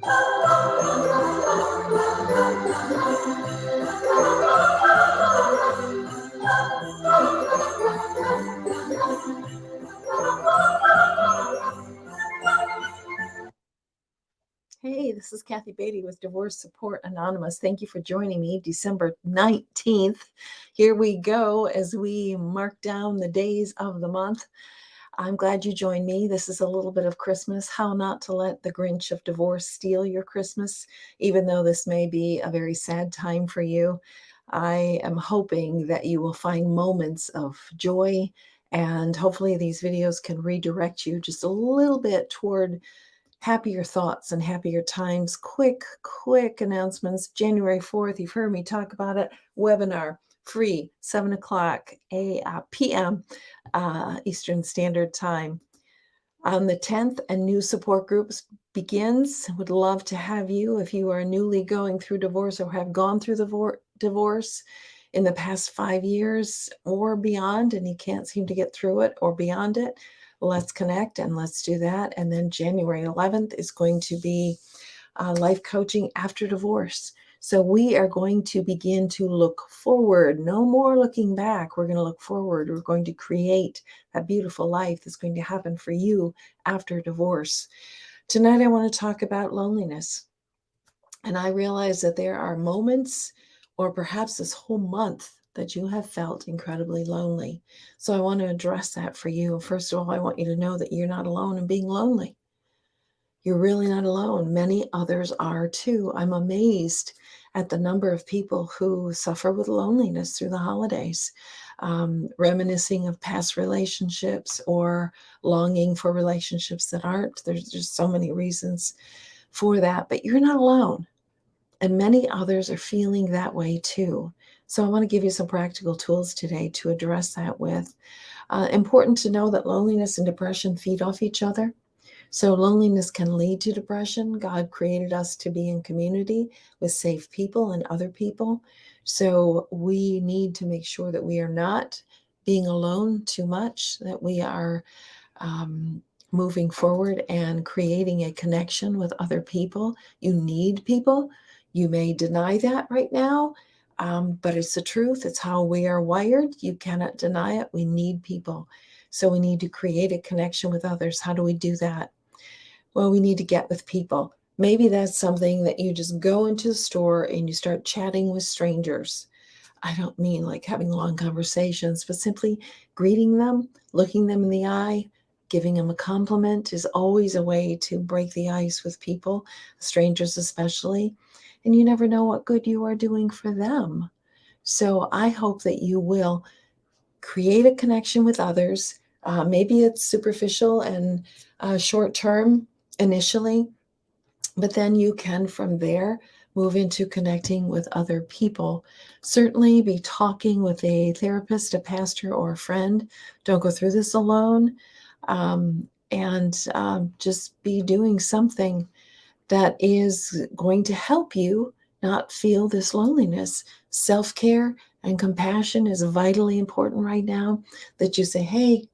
Hey, this is Kathy Beatty with Divorce Support Anonymous. Thank you for joining me December 19th. Here we go as we mark down the days of the month. I'm glad you joined me. This is a little bit of Christmas. How not to let the Grinch of divorce steal your Christmas, even though this may be a very sad time for you. I am hoping that you will find moments of joy, and hopefully these videos can redirect you just a little bit toward happier thoughts and happier times. Quick announcements. January 4th, you've heard me talk about it. Webinar, free, 7 o'clock p.m. Eastern Standard Time. On the 10th, a new support groups begins. Would love to have you if you are newly going through divorce or have gone through the divorce in the past 5 years or beyond, and you can't seem to get through it or beyond it. Let's connect and let's do that. And then January 11th is going to be life coaching after divorce. So we are going to begin to look forward. No more looking back. We're going to look forward. We're going to create that beautiful life that's going to happen for you after divorce. Tonight, I want to talk about loneliness. And I realize that there are moments, or perhaps this whole month, that you have felt incredibly lonely. So I want to address that for you. First of all, I want you to know that you're not alone in being lonely. You're really not alone. Many others are too. I'm amazed at the number of people who suffer with loneliness through the holidays, reminiscing of past relationships or longing for relationships that aren't. There's just so many reasons for that, but you're not alone. And many others are feeling that way too. So I want to give you some practical tools today to address that with. Important to know that loneliness and depression feed off each other. So loneliness can lead to depression. God created us to be in community with safe people and other people. So we need to make sure that we are not being alone too much, that we are moving forward and creating a connection with other people. You need people. You may deny that right now, but it's the truth. It's how we are wired. You cannot deny it. We need people. So we need to create a connection with others. How do we do that? Well, we need to get with people. Maybe that's something that you just go into the store and you start chatting with strangers. I don't mean like having long conversations, but simply greeting them, looking them in the eye, giving them a compliment is always a way to break the ice with people, strangers especially. And you never know what good you are doing for them. So I hope that you will create a connection with others. Maybe it's superficial and short term initially, but then you can from there move into connecting with other people. Certainly be talking with a therapist, a pastor, or a friend. Don't go through this alone. And just be doing something that is going to help you not feel this loneliness. Self-care and compassion is vitally important right now. That you say, hey,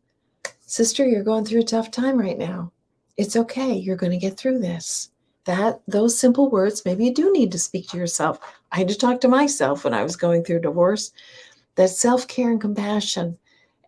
sister, you're going through a tough time right now. It's okay. You're going to get through this. Those simple words, maybe you do need to speak to yourself. I had to talk to myself when I was going through divorce. That self-care and compassion.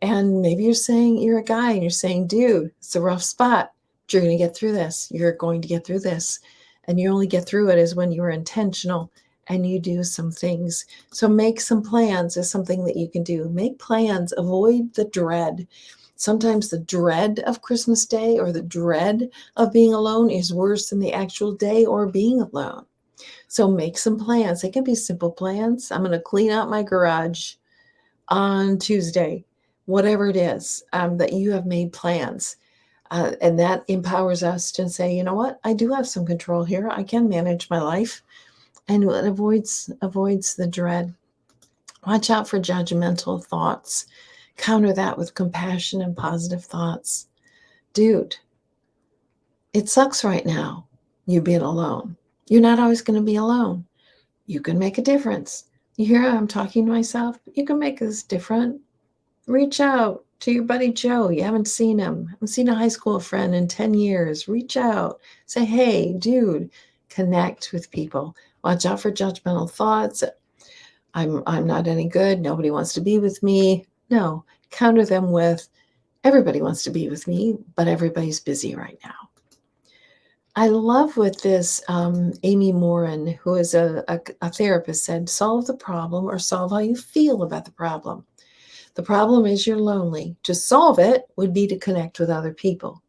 And maybe you're saying, you're a guy and you're saying, dude, it's a rough spot, but you're going to get through this. You're going to get through this. And you only get through it is when you're intentional and you do some things. So make some plans is something that you can do. Make plans, avoid the dread. Sometimes the dread of Christmas Day or the dread of being alone is worse than the actual day or being alone. So make some plans. They can be simple plans. I'm going to clean out my garage on Tuesday, whatever it is that you have made plans. And that empowers us to say, you know what, I do have some control here. I can manage my life. And it avoids the dread. Watch out for judgmental thoughts. Counter that with compassion and positive thoughts. Dude, it sucks right now, you being alone. You're not always going to be alone. You can make a difference. You hear how I'm talking to myself? You can make this different. Reach out to your buddy Joe. You haven't seen him. I haven't seen a high school friend in 10 years. Reach out. Say, hey, dude, Connect with people. Watch out for judgmental thoughts. I'm not any good. Nobody wants to be with me. No, counter them with everybody wants to be with me, but everybody's busy right now. I love what this Amy Morin, who is a therapist, said: solve the problem or solve how you feel about the problem. The problem is you're lonely. To solve it would be to connect with other people.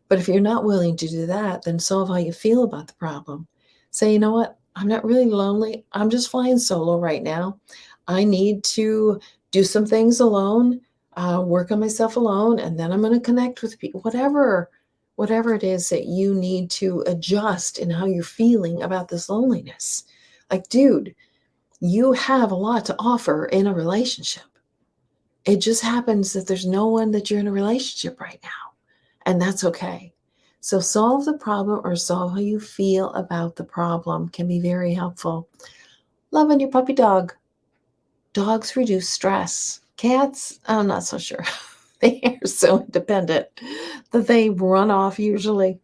But if you're not willing to do that, then solve how you feel about the problem. Say, you know what? I'm not really lonely. I'm just flying solo right now. I need to do some things alone, work on myself alone, and then I'm going to connect with people. Whatever it is that you need to adjust in how you're feeling about this loneliness. Like, dude, you have a lot to offer in a relationship. It just happens that there's no one that you're in a relationship right now, and that's okay. So solve the problem or solve how you feel about the problem can be very helpful. Love on your puppy dog. Dogs reduce stress. Cats, I'm not so sure. They are so independent that they run off usually.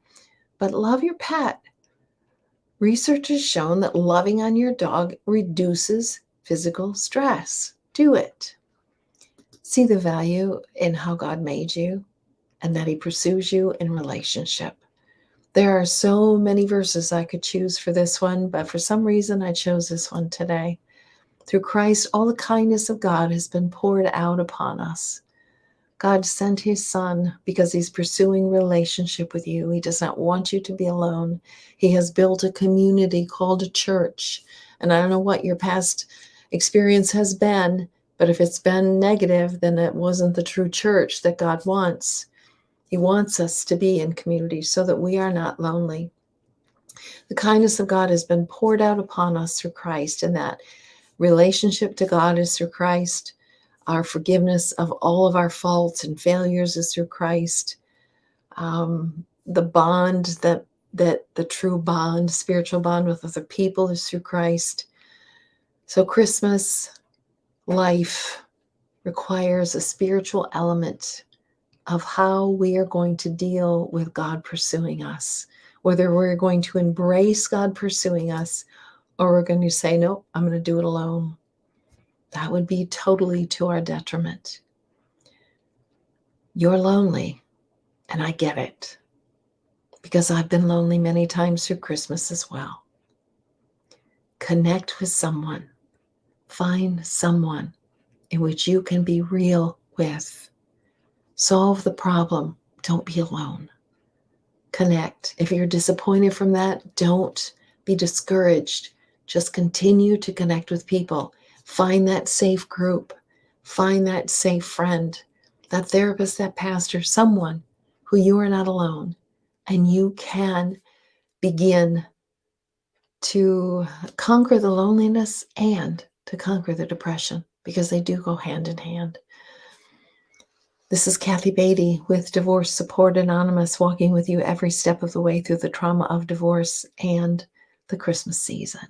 But love your pet. Research has shown that loving on your dog reduces physical stress. Do it. See the value in how God made you and that He pursues you in relationship. There are so many verses I could choose for this one, but for some reason I chose this one today. Through Christ, all the kindness of God has been poured out upon us. God sent His Son because He's pursuing relationship with you. He does not want you to be alone. He has built a community called a church. And I don't know what your past experience has been, but if it's been negative, then it wasn't the true church that God wants. He wants us to be in community so that we are not lonely. The kindness of God has been poured out upon us through Christ, and that relationship to God is through Christ. Our forgiveness of all of our faults and failures is through Christ. The bond that the true bond, spiritual bond with other people is through Christ. So Christmas life requires a spiritual element of how we are going to deal with God pursuing us, whether we're going to embrace God pursuing us or we're going to say, nope, I'm going to do it alone. That would be totally to our detriment. You're lonely, and I get it, because I've been lonely many times through Christmas as well. Connect with someone. Find someone in which you can be real with. Solve the problem. Don't be alone. Connect. If you're disappointed from that, don't be discouraged. Just continue to connect with people. Find that safe group. Find that safe friend, that therapist, that pastor, someone who you are not alone, and you can begin to conquer the loneliness and to conquer the depression, because they do go hand in hand. This is Kathy Beatty with Divorce Support Anonymous, walking with you every step of the way through the trauma of divorce and the Christmas season.